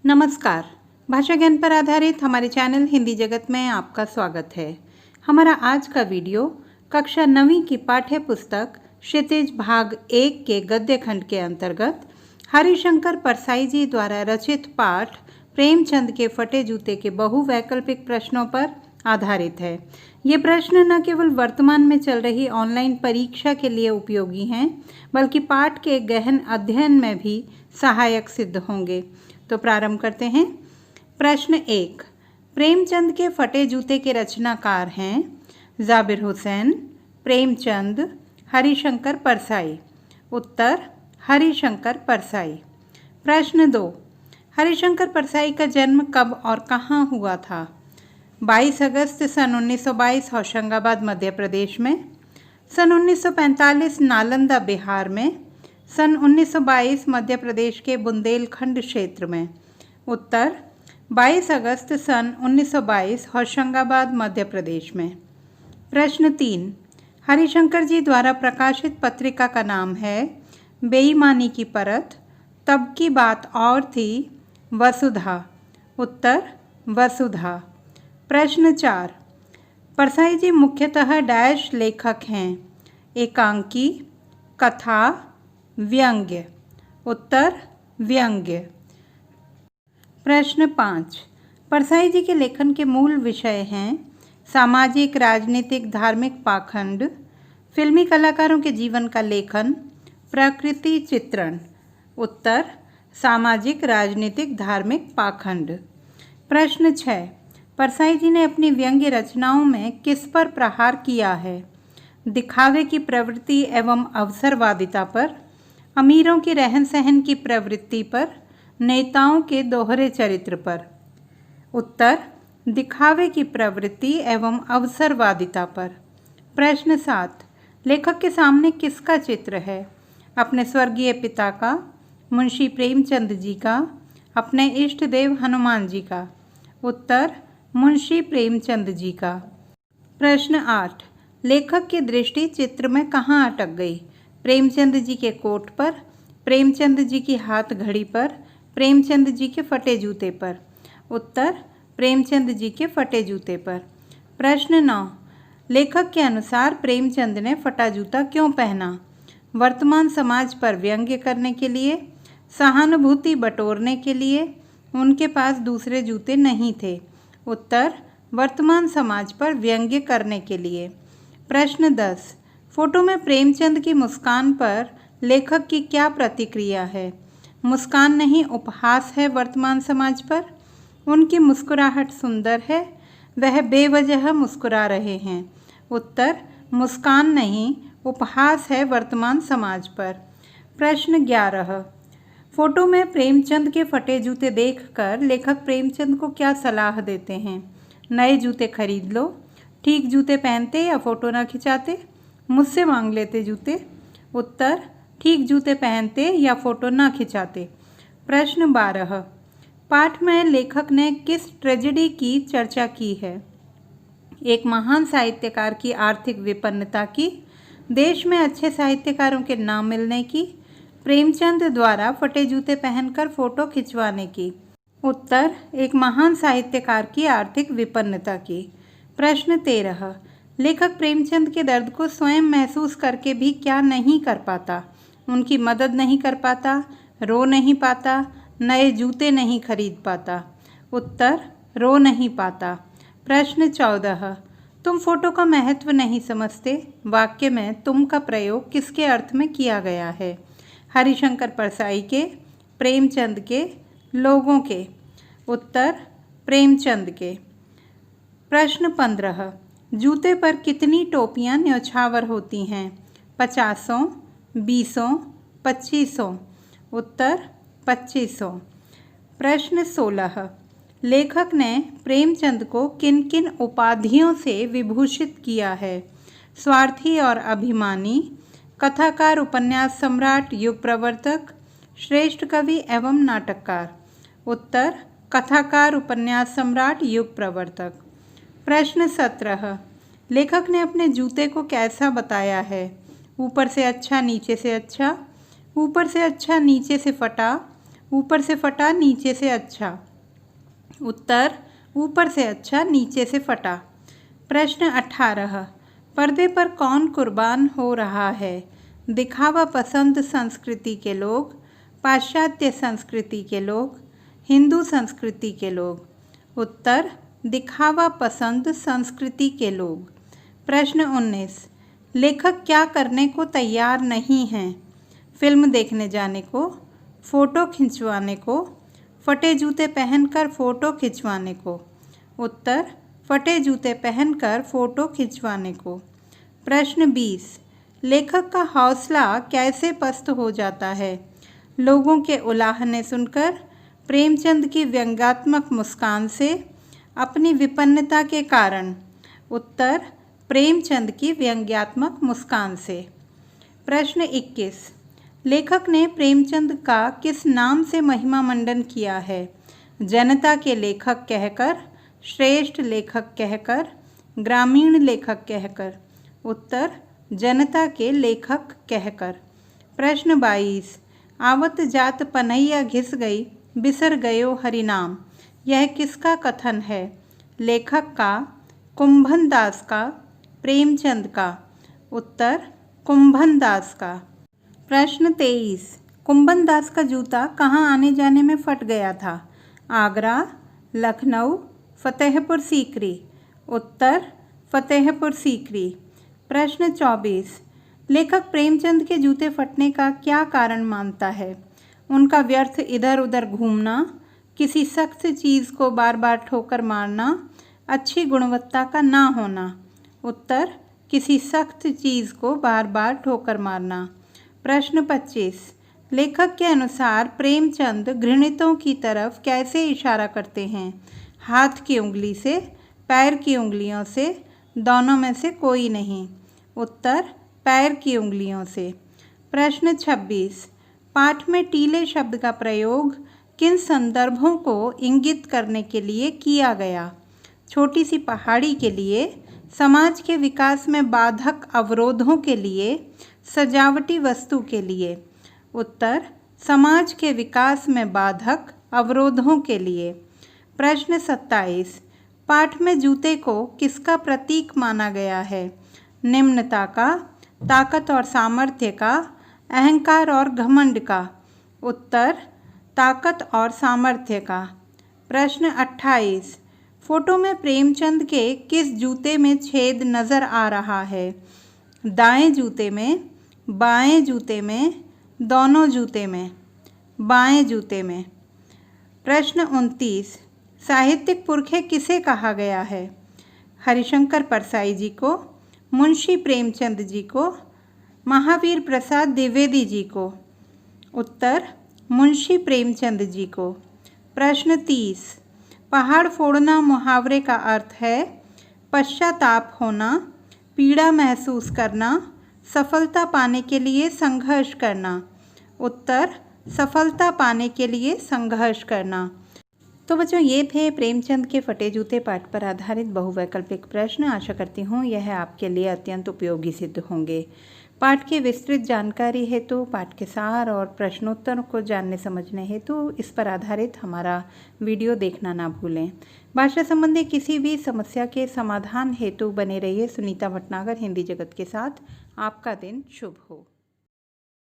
नमस्कार। भाषा ज्ञान पर आधारित हमारे चैनल हिंदी जगत में आपका स्वागत है। हमारा आज का वीडियो कक्षा 9वीं की पाठ्य पुस्तक क्षितिज भाग 1 के गद्य खंड के अंतर्गत हरिशंकर परसाई जी द्वारा रचित पाठ प्रेमचंद के फटे जूते के बहुवैकल्पिक प्रश्नों पर आधारित है। ये प्रश्न न केवल वर्तमान में चल रही ऑनलाइन परीक्षा के लिए उपयोगी हैं, बल्कि पाठ के गहन अध्ययन में भी सहायक सिद्ध होंगे। तो प्रारंभ करते हैं। प्रश्न 1। प्रेमचंद के फटे जूते के रचनाकार हैं जाबिर हुसैन, प्रेमचंद, हरिशंकर परसाई। उत्तर हरिशंकर परसाई। प्रश्न 2। हरिशंकर परसाई का जन्म कब और कहाँ हुआ था? 22 अगस्त सन 1922 होशंगाबाद मध्य प्रदेश में, सन 1945 नालंदा बिहार में, सन 1922 मध्य प्रदेश के बुंदेलखंड क्षेत्र में। उत्तर 22 अगस्त सन 1922 होशंगाबाद मध्य प्रदेश में। प्रश्न 3। हरिशंकर जी द्वारा प्रकाशित पत्रिका का नाम है बेईमानी की परत, तब की बात और थी, वसुधा। उत्तर वसुधा। प्रश्न 4। परसाई जी मुख्यतः डैश लेखक हैं? एकांकी, कथा, व्यंग्य। उत्तर व्यंग्य। प्रश्न 5। परसाई जी के लेखन के मूल विषय हैं सामाजिक, राजनीतिक, धार्मिक पाखंड, फिल्मी कलाकारों के जीवन का लेखन, प्रकृति चित्रण। उत्तर सामाजिक, राजनीतिक, धार्मिक पाखंड। प्रश्न 6। परसाई जी ने अपनी व्यंग्य रचनाओं में किस पर प्रहार किया है? दिखावे की प्रवृत्ति एवं अवसरवादिता पर, अमीरों की रहन सहन की प्रवृत्ति पर, नेताओं के दोहरे चरित्र पर। उत्तर दिखावे की प्रवृत्ति एवं अवसरवादिता पर। प्रश्न 7। लेखक के सामने किसका चित्र है? अपने स्वर्गीय पिता का, मुंशी प्रेमचंद जी का, अपने इष्ट देव हनुमान जी का। उत्तर मुंशी प्रेमचंद जी का। प्रश्न 8। लेखक की दृष्टि चित्र में कहाँ अटक गई? प्रेमचंद जी के कोट पर, प्रेमचंद जी की हाथ घड़ी पर, प्रेमचंद जी के फटे जूते पर। उत्तर प्रेमचंद जी के फटे जूते पर। प्रश्न 9। लेखक के अनुसार प्रेमचंद ने फटा जूता क्यों पहना? वर्तमान समाज पर व्यंग्य करने के लिए, सहानुभूति बटोरने के लिए, उनके पास दूसरे जूते नहीं थे। उत्तर वर्तमान समाज पर व्यंग्य करने के लिए। प्रश्न 10। फोटो में प्रेमचंद की मुस्कान पर लेखक की क्या प्रतिक्रिया है? मुस्कान नहीं, उपहास है वर्तमान समाज पर। उनकी मुस्कुराहट सुंदर है, वह बेवजह मुस्कुरा रहे हैं। उत्तर मुस्कान नहीं, उपहास है वर्तमान समाज पर। प्रश्न 11। फोटो में प्रेमचंद के फटे जूते देखकर लेखक प्रेमचंद को क्या सलाह देते हैं? नए जूते खरीद लो, ठीक जूते पहनते या फोटो ना खिंचाते, मुझसे मांग लेते जूते। उत्तर ठीक जूते पहनते या फोटो ना खिंचाते। प्रश्न 12। पाठ में लेखक ने किस ट्रेजेडी की चर्चा की है? एक महान साहित्यकार की आर्थिक विपन्नता की, देश में अच्छे साहित्यकारों के ना मिलने की, प्रेमचंद द्वारा फटे जूते पहनकर फोटो खिंचवाने की। उत्तर एक महान साहित्यकार की आर्थिक विपन्नता की। प्रश्न 13। लेखक प्रेमचंद के दर्द को स्वयं महसूस करके भी क्या नहीं कर पाता? उनकी मदद नहीं कर पाता, रो नहीं पाता, नए जूते नहीं खरीद पाता। उत्तर रो नहीं पाता। प्रश्न 14। तुम फोटो का महत्व नहीं समझते, वाक्य में तुम का प्रयोग किसके अर्थ में किया गया है? हरिशंकर परसाई के, प्रेमचंद के, लोगों के। उत्तर प्रेमचंद के। प्रश्न 15। जूते पर कितनी टोपियां न्यौछावर होती हैं? 50, 20, 2500। उत्तर 2500। प्रश्न 16। लेखक ने प्रेमचंद को किन किन उपाधियों से विभूषित किया है? स्वार्थी और अभिमानी, कथाकार, उपन्यास सम्राट, युग प्रवर्तक, श्रेष्ठ कवि एवं नाटककार। उत्तर कथाकार, उपन्यास सम्राट, युग प्रवर्तक। प्रश्न 17। लेखक ने अपने जूते को कैसा बताया है? ऊपर से अच्छा, नीचे से अच्छा, ऊपर से अच्छा, नीचे से फटा, ऊपर से फटा नीचे से अच्छा। उत्तर ऊपर से अच्छा नीचे से फटा। प्रश्न 18, पर्दे पर कौन कुर्बान हो रहा है? दिखावा पसंद संस्कृति के लोग, पाश्चात्य संस्कृति के लोग, हिंदू संस्कृति के लोग। उत्तर दिखावा पसंद संस्कृति के लोग। प्रश्न 19, लेखक क्या करने को तैयार नहीं हैं? फिल्म देखने जाने को, फ़ोटो खिंचवाने को, फटे जूते पहनकर फ़ोटो खिंचवाने को। उत्तर फटे जूते पहनकर फ़ोटो खिंचवाने को। प्रश्न 20, लेखक का हौसला कैसे पस्त हो जाता है? लोगों के उलाहने सुनकर, प्रेमचंद की व्यंग्यात्मक मुस्कान से, अपनी विपन्नता के कारण। उत्तर प्रेमचंद की व्यंग्यात्मक मुस्कान से। प्रश्न 21, लेखक ने प्रेमचंद का किस नाम से महिमा मंडन किया है? जनता के लेखक कहकर, श्रेष्ठ लेखक कहकर, ग्रामीण लेखक कहकर। उत्तर जनता के लेखक कहकर। प्रश्न 22, आवत जात पनैया घिस गई, बिसर गयो हरिनाम। यह किसका कथन है? लेखक का, कुंभन दास का, प्रेमचंद का। उत्तर कुंभन दास का। प्रश्न 23, कुंभन दास का जूता कहाँ आने जाने में फट गया था? आगरा, लखनऊ, फतेहपुर सीकरी। उत्तर फतेहपुर सीकरी। प्रश्न 24, लेखक प्रेमचंद के जूते फटने का क्या कारण मानता है? उनका व्यर्थ इधर उधर घूमना, किसी सख्त चीज़ को बार बार ठोकर मारना, अच्छी गुणवत्ता का ना होना। उत्तर किसी सख्त चीज़ को बार बार ठोकर मारना। प्रश्न 25, लेखक के अनुसार प्रेमचंद घृणितों की तरफ कैसे इशारा करते हैं? हाथ की उंगली से, पैर की उंगलियों से, दोनों में से कोई नहीं। उत्तर पैर की उंगलियों से। प्रश्न 26, पाठ में टीले शब्द का प्रयोग किन संदर्भों को इंगित करने के लिए किया गया? छोटी सी पहाड़ी के लिए, समाज के विकास में बाधक अवरोधों के लिए, सजावटी वस्तु के लिए। उत्तर समाज के विकास में बाधक अवरोधों के लिए। प्रश्न 27, पाठ में जूते को किसका प्रतीक माना गया है? निम्नता का, ताकत और सामर्थ्य का, अहंकार और घमंड का। उत्तर ताकत और सामर्थ्य का। प्रश्न 28, फोटो में प्रेमचंद के किस जूते में छेद नज़र आ रहा है? दाएं जूते में, बाएं जूते में, दोनों जूते में। बाएं जूते में। प्रश्न 29, साहित्यिक पुरखे किसे कहा गया है? हरिशंकर परसाई जी को, मुंशी प्रेमचंद जी को, महावीर प्रसाद द्विवेदी जी को। उत्तर मुंशी प्रेमचंद जी को। प्रश्न 30, पहाड़ फोड़ना मुहावरे का अर्थ है पश्चाताप होना, पीड़ा महसूस करना, सफलता पाने के लिए संघर्ष करना। उत्तर सफलता पाने के लिए संघर्ष करना। तो बच्चों, ये थे प्रेमचंद के फटे जूते पाठ पर आधारित बहुवैकल्पिक प्रश्न। आशा करती हूँ यह आपके लिए अत्यंत उपयोगी सिद्ध होंगे। पाठ की विस्तृत जानकारी हेतु, पाठ के सार और प्रश्नोत्तर को जानने समझने हेतु इस पर आधारित हमारा वीडियो देखना ना भूलें। भाषा संबंधी किसी भी समस्या के समाधान हेतु बने रहिए सुनीता भटनागर हिंदी जगत के साथ। आपका दिन शुभ हो।